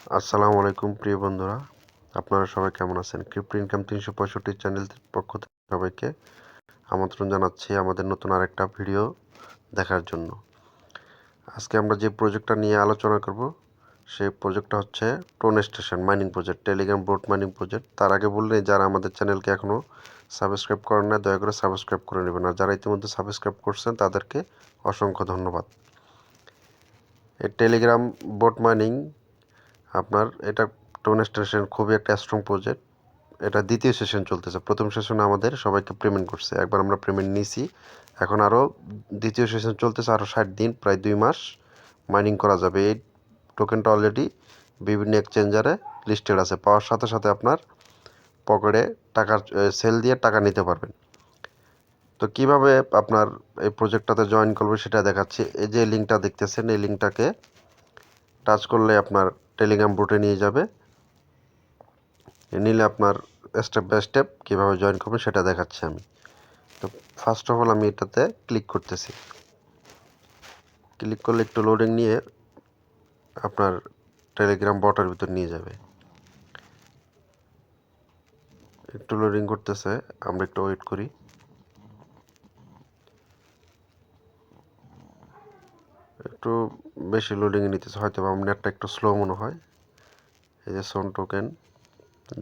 আসসালামু আলাইকুম প্রিয় বন্ধুরা, আপনারা সবাই কেমন আছেন? ক্রিপ্টো ইনকাম 365 চ্যানেলের পক্ষ থেকে সবাইকে আমন্ত্রণ জানাচ্ছি আমাদের নতুন আরেকটা ভিডিও দেখার জন্য। আজকে আমরা যে প্রজেক্টটা নিয়ে আলোচনা করব সেই প্রজেক্টটা হচ্ছে tone station mining project, Telegram boat mining project. তার আগে বললে যারা আমাদের চ্যানেলকে এখনও সাবস্ক্রাইব করেন না, দয়া করে সাবস্ক্রাইব করে নেবেন, আর যারা ইতিমধ্যে সাবস্ক্রাইব করছেন তাদেরকে অসংখ্য ধন্যবাদ। এই টেলিগ্রাম বোট মাইনিং আপনার এটা টোন স্টেশন খুবই একটা স্ট্রং প্রজেক্ট। এটা দ্বিতীয় সেশন চলতেছে। প্রথম সেশনে আমাদের সবাইকে পেমেন্ট করছে, একবার আমরা পেমেন্ট নিয়েছি। এখন আরও দ্বিতীয় সেশন চলতেছে, আরও 60 দিন, প্রায় 2 মাস মাইনিং করা যাবে। এই টোকেনটা অলরেডি বিভিন্ন এক্সচেঞ্জারে লিস্টেড আছে। পাওয়ার সাথে সাথে আপনার পকেটে টাকার সেল দিয়ে টাকা নিতে পারবেন। তো কিভাবে আপনার এই প্রজেক্টটাতে জয়েন করবে সেটা দেখাচ্ছি। এই যে লিঙ্কটা দেখতেছেন, এই লিঙ্কটাকে টাচ করলে আপনার টেলিগ্রাম বোটে নিয়ে যাবে। নিলে আপনার স্টেপ বাই স্টেপ কীভাবে জয়েন করবেন সেটা দেখাচ্ছি আমি। তো ফার্স্ট অফ অল আমি এটাতে ক্লিক করতেছি। ক্লিক করলে একটু লোডিং নিয়ে আপনার টেলিগ্রাম বটের ভিতর নিয়ে যাবে। একটু লোডিং করতেছে, আমরা একটু ওয়েট করি। একটু বেশি লোডিংয়ে নিতেছে, হয়তো আমার নেটটা একটু স্লো মনে হয়। এই যে সোন টোকেন,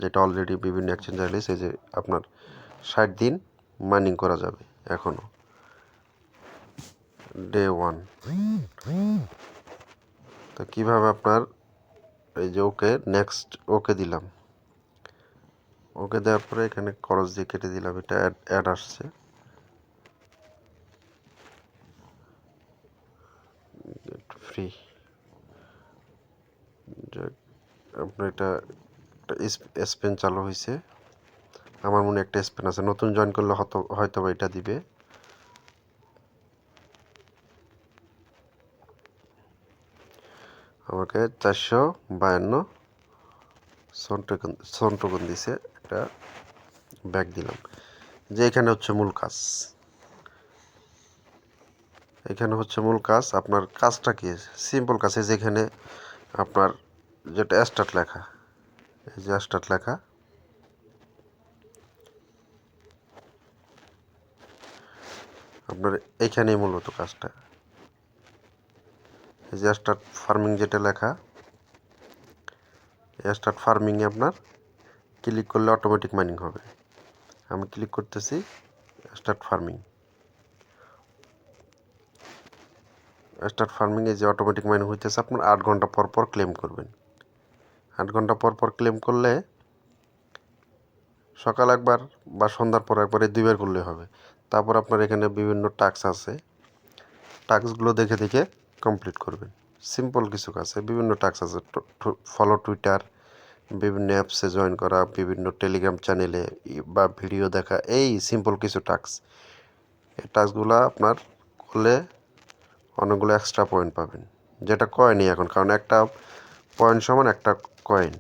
যেটা অলরেডি বিভিন্ন এক্সচেঞ্জ রিলিজ, এই যে আপনার 60 দিন মাইনিং করা যাবে এখনও, ডে 1। তো কীভাবে আপনার এই যে ওকে নেক্সট ওকে দিলাম, ওকে দেওয়ার পরে এখানে খরচ দিয়ে কেটে দিলাম, এটা অ্যাড আসছে। ফ্রি আপনার এটা স্পেন চালু হয়েছে। আমার মনে একটা স্পেন আছে, নতুন জয়েন করলে হয়তো বা এটা দিবে। আমাকে 452 সন টোকেন দিছে, এটা ব্যাক দিলাম। যে এখানে হচ্ছে মূল কাজ, এখানে হচ্ছে মূল কাজ। আপনার কাজটা কি? সিম্পল কাজ। যেখানে আপনার যেটা স্টার্ট লেখা, এই যে স্টার্ট লেখা, আপনার এইখানেই মূলত কাজটা। এই যে স্টার্ট ফার্মিং যেটা লেখা, স্টার্ট ফার্মিংয়ে আপনার ক্লিক করলে অটোমেটিক মাইনিং হবে। আমি ক্লিক করতেছি স্টার্ট ফার্মিং। স্টার্ট ফার্মিংয়ে যে অটোমেটিক মাইনিং হইতেছে, আপনার 8 ঘন্টা পর পর ক্লেম করবেন। 8 ঘন্টা পর পর ক্লেম করলে সকাল একবার বা সন্ধ্যার পর একবার, এই 2বার করলে হবে। তারপর আপনার এখানে বিভিন্ন টাস্ক আছে, টাস্কগুলো দেখে দেখে কমপ্লিট করবেন। সিম্পল কিছু কাজ, বিভিন্ন টাস্ক আছে। ফলো টুইটার, বিভিন্ন অ্যাপসে জয়েন করা, বিভিন্ন টেলিগ্রাম চ্যানেলে বা ভিডিও দেখা, এই সিম্পল কিছু টাস্ক। এই টাস্কগুলো আপনার করলে অনেকগুলো এক্সট্রা পয়েন্ট পাবেন, যেটা কয়েনই এখন, কারণ একটা পয়েন্ট সমান একটা কয়েন।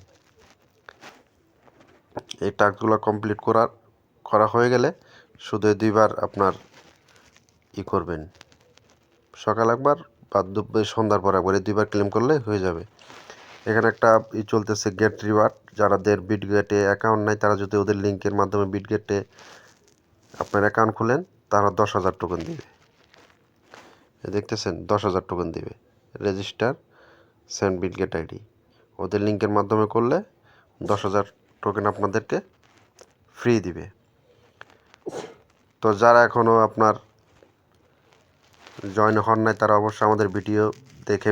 এই টাস্কগুলো কমপ্লিট করা হয়ে গেলে শুধু 2বার আপনার করবেন, সকাল একবার বা সন্ধ্যার পর একবার, এই 2বার ক্লেম করলে হয়ে যাবে। এখানে একটা চলতেছে গেট রিওয়ার্ড। যারাদের বিটগেটে অ্যাকাউন্ট নাই, তারা যদি ওদের লিঙ্কের মাধ্যমে বিটগেটে আপনার অ্যাকাউন্ট খুলেন, তারা 10,000 টোকেন দিবে। দেখতেছেন, 10,000 টোকেন দিবে। রেজিস্টার সেন্ড বিটগেট আইডি, ওদের লিঙ্কের মাধ্যমে করলে 10,000 টোকেন আপনাদেরকে ফ্রি দিবে। তো যারা এখনও আপনার জয়েন হন নাই, তারা অবশ্যই আমাদের ভিডিও দেখে,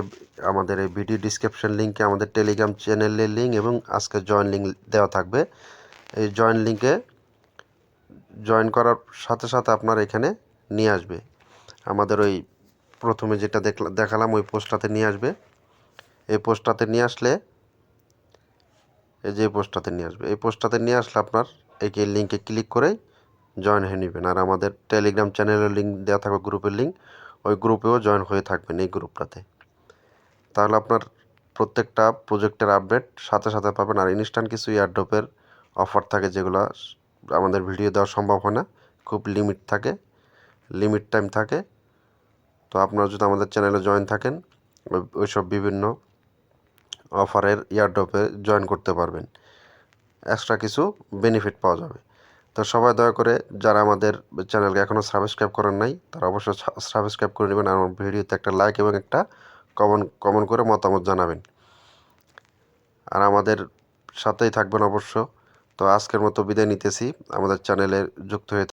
আমাদের এই ভিডিও ডিসক্রিপশন লিঙ্কে আমাদের টেলিগ্রাম চ্যানেলের লিঙ্ক এবং আজকে জয়েন লিঙ্ক দেওয়া থাকবে। এই জয়েন লিঙ্কে জয়েন করার সাথে সাথে আপনার এখানে নিয়ে আসবে, আমাদের ওই প্রথমে যেটা দেখালাম ওই পোস্টটাতে নিয়ে আসবে। এই পোস্টটাতে নিয়ে আসলে, এই যে পোস্টটাতে নিয়ে আসবে, এই পোস্টটাতে নিয়ে আসলে আপনার এই লিঙ্কে ক্লিক করেই জয়েন হয়ে নেবেন। আর আমাদের টেলিগ্রাম চ্যানেলের লিঙ্ক দেওয়া থাকবে, গ্রুপের লিঙ্ক, ওই গ্রুপেও জয়েন হয়ে থাকবেন, এই গ্রুপটাতে। তাহলে আপনার প্রত্যেকটা প্রজেক্টের আপডেট সাথে সাথে পাবেন। আর ইনস্ট্যান্ট কিছু এয়ারড্রপের অফার থাকে, যেগুলো আমাদের ভিডিও দেওয়া সম্ভব হয় না, খুব লিমিট থাকে, লিমিট টাইম থাকে। তো আপনারা যদি আমাদের চ্যানেলে জয়েন থাকেন, ওইসব বিভিন্ন অফারের ইয়ারড্রপে জয়েন করতে পারবেন, এক্সট্রা কিছু বেনিফিট পাওয়া যাবে। তো সবাই দয়া করে যারা আমাদের চ্যানেলকে এখনও সাবস্ক্রাইব করেন নাই তারা অবশ্যই সাবস্ক্রাইব করে নেবেন, আর আমার ভিডিওতে একটা লাইক এবং একটা কমেন্ট করে মতামত জানাবেন, আর আমাদের সাথেই থাকবেন অবশ্য। তো আজকের মতো বিদায় নিতেছি, আমাদের চ্যানেলে যুক্ত হয়ে